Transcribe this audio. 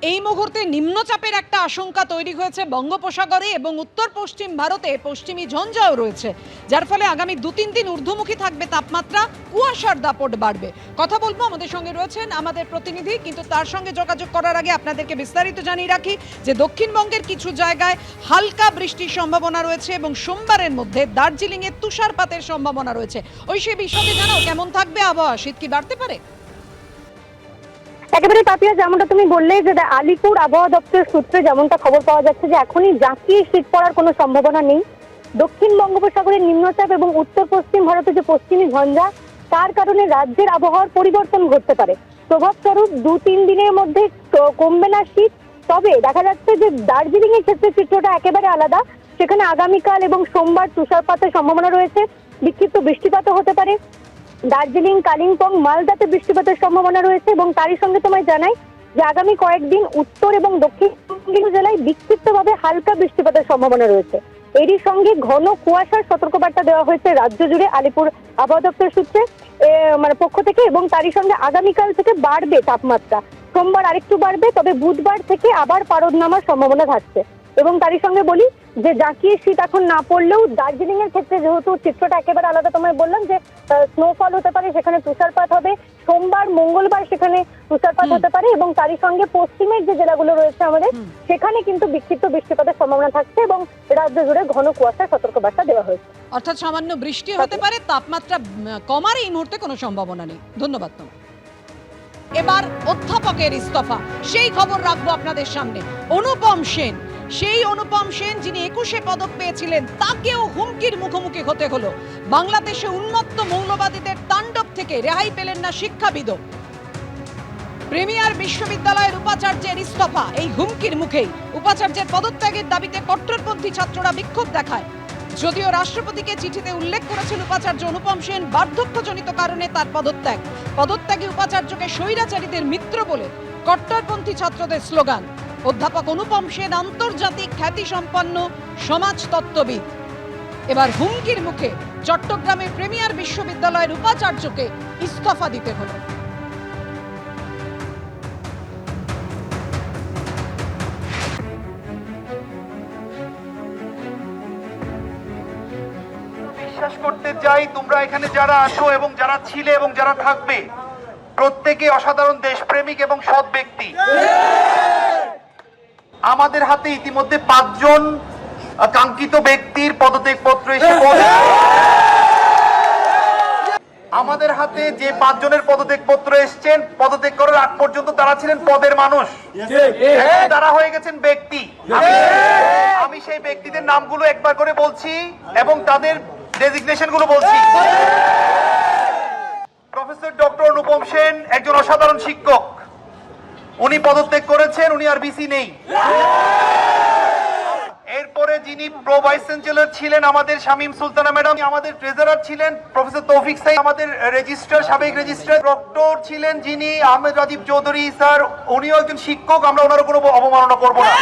এই মুহূর্তে নিম্নচাপের একটা আশঙ্কা তৈরি হয়েছে বঙ্গোপসাগরে এবং উত্তর পশ্চিম ভারতে পশ্চিমী ঝঞ্ঝাও রয়েছে, যার ফলে আগামী 2-3 দিন ঊর্ধ্বমুখী থাকবে তাপমাত্রা, কুয়াশার দাপট বাড়বে। কথা বলবো, আমাদের সঙ্গে রয়েছেন আমাদের প্রতিনিধি, কিন্তু তার সঙ্গে যোগাযোগ করার আগে আপনাদেরকে বিস্তারিত জানিয়ে রাখি যে দক্ষিণবঙ্গের কিছু জায়গায় হালকা বৃষ্টির সম্ভাবনা রয়েছে এবং সোমবারের মধ্যে দার্জিলিংয়ে তুষারপাতের সম্ভাবনা রয়েছে। ওই সে বিষয়ে জানাও কেমন থাকবে আবহাওয়া, শীত কি বাড়তে পারে? একেবারে তাপিয়া, যেমনটা তুমি বললে যে আলিপুর আবহাওয়া দপ্তর সূত্রে যেমনটা খবর পাওয়া যাচ্ছে যে এখনই জাঁকিয়ে শীত পড়ার কোনো সম্ভাবনা নেই। দক্ষিণ বঙ্গোপসাগরের নিম্নচাপ এবং উত্তর পশ্চিম ভারতে যে পশ্চিমী ঝঞ্ঝা, তার কারণে রাজ্যের আবহাওয়ার পরিবর্তন ঘটতে পারে। প্রভাবস্বরূপ 2-3 দিনের মধ্যে কমবে না শীত, তবে দেখা যাচ্ছে যে দার্জিলিং এর ক্ষেত্রে চিত্রটা একেবারে আলাদা। সেখানে আগামীকাল এবং সোমবার তুষারপাতের সম্ভাবনা রয়েছে, বিক্ষিপ্ত বৃষ্টিপাতও হতে পারে। দার্জিলিং, কালিম্পং, মালদাতে বৃষ্টিপাতের সম্ভাবনা রয়েছে এবং তারই সঙ্গে তোমায় জানাই যে আগামী কয়েকদিন উত্তর এবং দক্ষিণ জেলায় বিক্ষিপ্তভাবে হালকা বৃষ্টিপাতের সম্ভাবনা রয়েছে। এরই সঙ্গে ঘন কুয়াশার সতর্কবার্তা দেওয়া হয়েছে রাজ্য জুড়ে আলিপুর আবহাওয়া দপ্তর সূত্রে পক্ষ থেকে, এবং তারই সঙ্গে আগামীকাল থেকে বাড়বে তাপমাত্রা। সোমবার আরেকটু বাড়বে, তবে বুধবার থেকে আবার পারদ নামার সম্ভাবনা থাকছে। এবং তারই সঙ্গে বলি যে জাঁকিয়ে শীত এখন না পড়লেও দার্জিলিং এর ক্ষেত্রে যেহেতু চিত্রটা একেবারে আলাদা, তোমায় বললাম যে স্নোফল হতে পারে, সেখানে তুষারপাত হবে। সোমবার মঙ্গলবার সেখানে তুষারপাত হতে পারে এবং তারই সঙ্গে পশ্চিমের যে জেলাগুলো রয়েছে আমাদের, সেখানে কিন্তু বিক্ষিপ্ত বৃষ্টিপাতের সম্ভাবনা থাকছে এবং রাজ্য জুড়ে ঘন কুয়াশার সতর্কবার্তা দেওয়া হয়েছে। অর্থাৎ সামান্য বৃষ্টি হতে পারে, তাপমাত্রা কমার এই মুহূর্তে কোনো সম্ভাবনা নেই। ধন্যবাদ তোমায়। এবার অধ্যাপকের ইস্তফা, সেই খবর রাখবো আপনাদের সামনে। অনুপম সেন, সেই অনুপম সেন যিনি 21-এ পদক পেয়েছিলেন, তাকেও হুমকির মুখোমুখি হতে হলো। বাংলাদেশে উন্মত্ত মৌলবাদীদের তাণ্ডব থেকে রেহাই পেলেন না শিক্ষাবিদও। প্রিমিয়ার বিশ্ববিদ্যালয়ের উপাচার্যের ইস্তফা এই হুমকির মুখেই। উপাচার্যের পদত্যাগের দাবিতে কট্টরপন্থী ছাত্ররা বিক্ষোভ দেখায়। যদিও রাষ্ট্রপতিকে চিঠিতে উল্লেখ করেছেন উপাচার্য অনুপম সেন বার্ধক্যজনিত কারণে তার পদত্যাগে উপাচার্যকে স্বৈরাচারীদের মিত্র বলে কট্টরপন্থী ছাত্রদের স্লোগান। অধ্যাপক অনুপম সেন আন্তর্জাতিক খ্যাতিসম্পন্ন সমাজতত্ত্ববিদ, এবার হুমকির মুখে চট্টগ্রামের প্রিমিয়ার বিশ্ববিদ্যালয়ের উপাচার্যকে ইস্তফা দিতে হলো। বিশ্বাস করতে চাই তোমরা এখানে যারা আছো এবং যারা ছিলে এবং যারা থাকবে, প্রত্যেকে অসাধারণ দেশপ্রেমিক এবং সৎ ব্যক্তি। আমাদের হাতে ইতিমধ্যে 5 জন কাঙ্ক্ষিত ব্যক্তির পদত্যাগপত্র এসে আমাদের হাতে যে 5 জনের পদত্যাগপত্র এসেছেন, পদত্যাগ করার আগ পর্যন্ত তারা ছিলেন পদের মানুষ, তারা হয়ে গেছেন ব্যক্তি। আমি সেই ব্যক্তিদের নামগুলো একবার করে বলছি এবং তাদের ডেজিগনেশন গুলো বলছি। প্রফেসর ডক্টর অনুপম সেন একজন অসাধারণ শিক্ষক, উনি পদত্যাগ করেছেন, উনি আর বিসি নেই। এরপরে যিনি প্রো ভাইস চ্যান্সেলর ছিলেন আমাদের শামীম সুলতানা ম্যাডাম, আমাদের ট্রেজারার ছিলেন প্রফেসর তৌফিক সাইদ, আমাদের রেজিস্ট্রার, সাবেক রেজিস্ট্রার ডক্টর ছিলেন যিনি আহমেদ রাজীব চৌধুরী স্যার, উনিও একজন শিক্ষক। আমরা ওনার কোনো অবমাননা করব না।